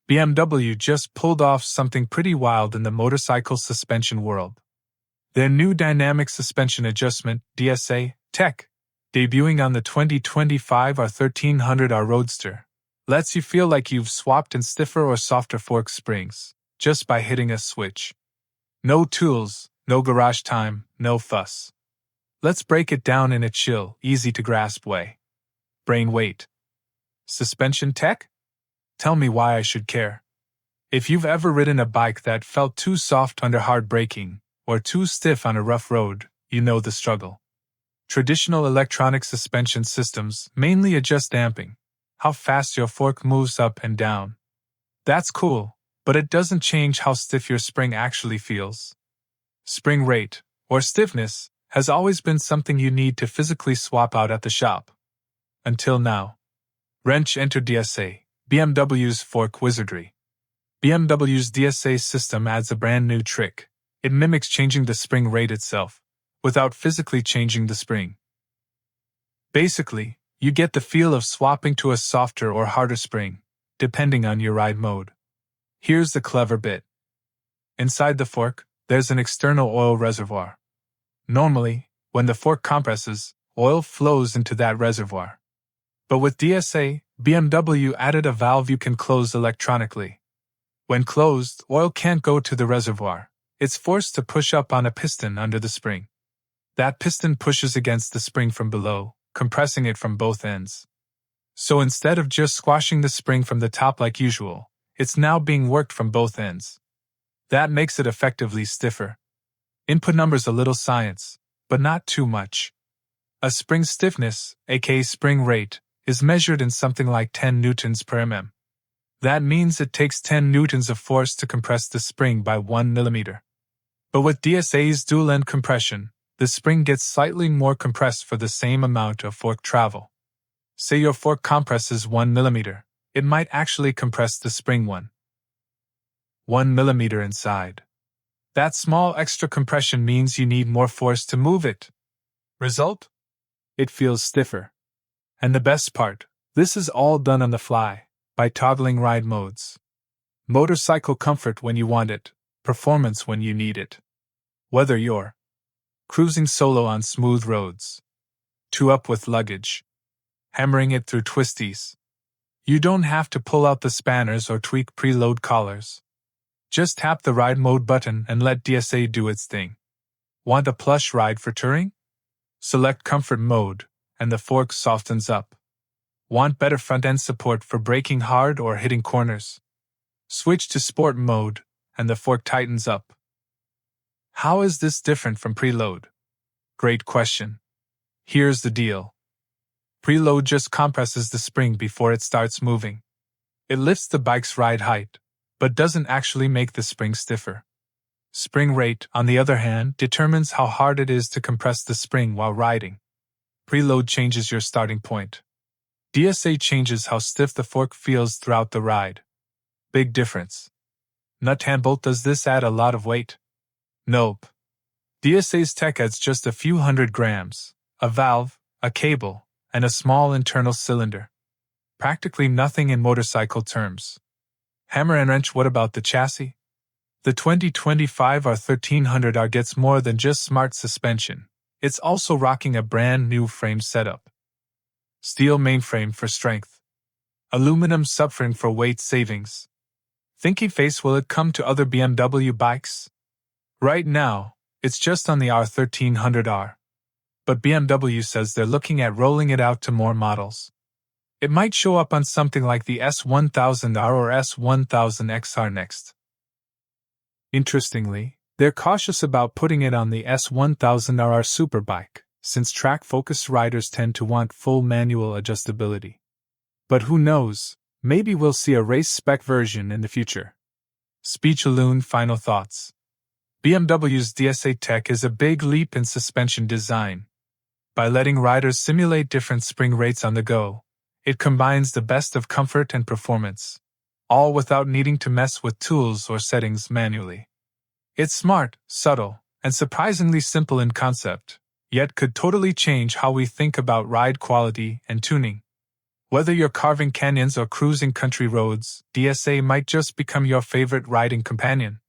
BMW just pulled off something pretty wild in the motorcycle suspension world. Their new dynamic suspension adjustment (DSA) tech, debuting on the 2025 R1300R Roadster, lets you feel like you've swapped in stiffer or softer fork springs just by hitting a switch. No tools, no garage time, no fuss. Let's break it down in a chill, easy-to-grasp way. Brain weight. Suspension tech? Tell me why I should care. If you've ever ridden a bike that felt too soft under hard braking, or too stiff on a rough road, you know the struggle. Traditional electronic suspension systems mainly adjust damping, how fast your fork moves up and down. That's cool, but it doesn't change how stiff your spring actually feels. Spring rate, or stiffness, has always been something you need to physically swap out at the shop. Until now. Wrench entered DSA, BMW's fork wizardry. BMW's DSA system adds a brand new trick. It mimics changing the spring rate itself, without physically changing the spring. Basically, you get the feel of swapping to a softer or harder spring, depending on your ride mode. Here's the clever bit. Inside the fork, there's an external oil reservoir. Normally, when the fork compresses, oil flows into that reservoir. But with DSA, BMW added a valve you can close electronically. When closed, oil can't go to the reservoir. It's forced to push up on a piston under the spring. That piston pushes against the spring from below, compressing it from both ends. So instead of just squashing the spring from the top like usual, it's now being worked from both ends. That makes it effectively stiffer. Input numbers a little science, but not too much. A spring stiffness, aka spring rate, is measured in something like 10 newtons per mm. That means it takes 10 newtons of force to compress the spring by 1 millimeter. But with DSA's dual-end compression, the spring gets slightly more compressed for the same amount of fork travel. Say your fork compresses 1 millimeter, it might actually compress the spring 1 millimeter inside. That small extra compression means you need more force to move it. Result? It feels stiffer. And the best part, this is all done on the fly, by toggling ride modes. Motorcycle comfort when you want it, performance when you need it. Whether you're cruising solo on smooth roads, two up with luggage, hammering it through twisties, you don't have to pull out the spanners or tweak preload collars. Just tap the ride mode button and let DSA do its thing. Want a plush ride for touring? Select comfort mode, and the fork softens up. Want better front-end support for braking hard or hitting corners? Switch to sport mode, and the fork tightens up. How is this different from preload? Great question. Here's the deal. Preload just compresses the spring before it starts moving. It lifts the bike's ride height, but doesn't actually make the spring stiffer. Spring rate, on the other hand, determines how hard it is to compress the spring while riding. Preload changes your starting point. DSA changes how stiff the fork feels throughout the ride. Big difference. Nut and bolt. Does this add a lot of weight? Nope. DSA's tech adds just a few hundred grams, a valve, a cable, and a small internal cylinder. Practically nothing in motorcycle terms. Hammer and wrench. What about the chassis? The 2025 R1300R gets more than just smart suspension. It's also rocking a brand new frame setup. Steel mainframe for strength. Aluminum subframe for weight savings. Thinky face, will it come to other BMW bikes? Right now, it's just on the R1300R. But BMW says they're looking at rolling it out to more models. It might show up on something like the S1000R or S1000XR next. Interestingly, they're cautious about putting it on the S1000RR Superbike, since track-focused riders tend to want full manual adjustability. But who knows, maybe we'll see a race-spec version in the future. Speech-a-loon. Final thoughts. BMW's DSA tech is a big leap in suspension design. By letting riders simulate different spring rates on the go, it combines the best of comfort and performance, all without needing to mess with tools or settings manually. It's smart, subtle, and surprisingly simple in concept, yet could totally change how we think about ride quality and tuning. Whether you're carving canyons or cruising country roads, DSA might just become your favorite riding companion.